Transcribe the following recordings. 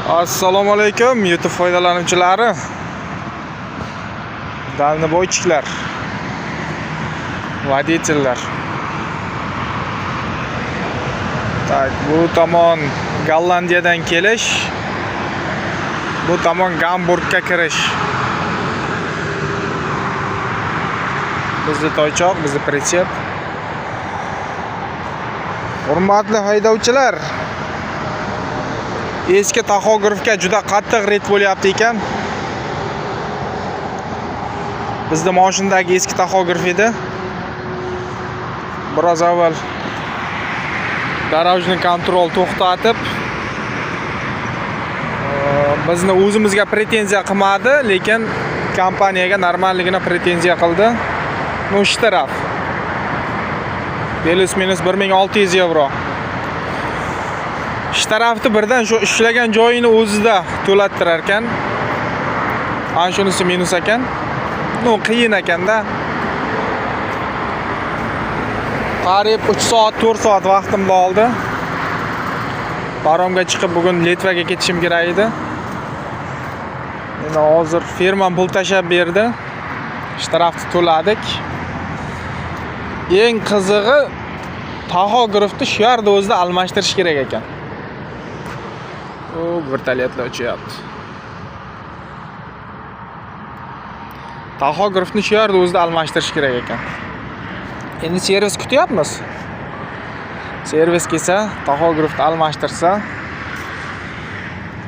Assalomu alaykum YouTube foydalanuvchilari. Dalniboychilar, voditellar. Tak, bu tomon Gollandiyadan kelish, bu tomon Gamburgga kirish. Bizning toychoq, bizning pritsep. Hurmatli haydovchilar, eski taxografga juda qattiq ret bo'lyapti ekan. Bizda mashinadagi eski taxograf edi. Biroz avval darojni kontrol to'xtatib, bizni o'zimizga pretenziya qilmadi, lekin kompaniyaga normalligini pretenziya qildi. Bu shtaraf. Plus minus 1600 euro. Shtarafni birdan shu ishlagan joyini o'zida to'lattirar ekan. Ana shunisi minus ekan. No, qiyin ekanda. Qariyb 3 soat, 4 soat vaqtimni oldi. Paromga chiqib bugun Litvaga ketishim kerak edi. Endi hozir firma pul tashab berdi. Shtarafni to'ladik. Eng qizig'i, taxografni shu yerda o'zida almashtirish kerak ekan. O, vertolyotlar uchyapti. Taxografni shu yerda o'zida almashtirish kerak ekan. Endi servis kutyapmiz. Servis kelsa, taxografni almashtirsa,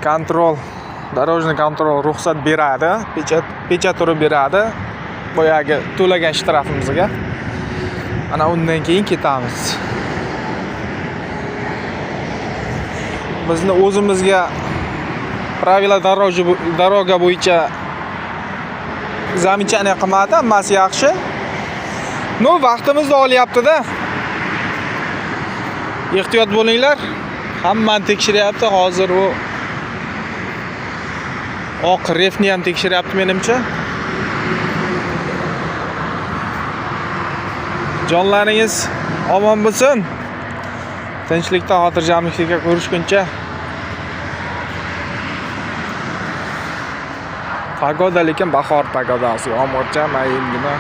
kontrol, darojni kontrol ruxsat beradi, pechat urib beradi. Boyagi to'lagan shtarafimizga. Ana undan keyin ketamiz. Bizni o'zimizga pravila doroga bo'yicha zamechaniya qilmadi, hammasi yaxshi. No, vaqtimizni olyapti-da. Ehtiyot bo'linglar. Hammani tekshiryapti hozir u. Oq refni ham tekshiryapti menimcha. Jonlaringiz omon bo'lsin. Tinchlikda, xotirjamlikda ko'rishguncha. Pagoda lekin bahor pagodasi, yomg'ircha, mayingina.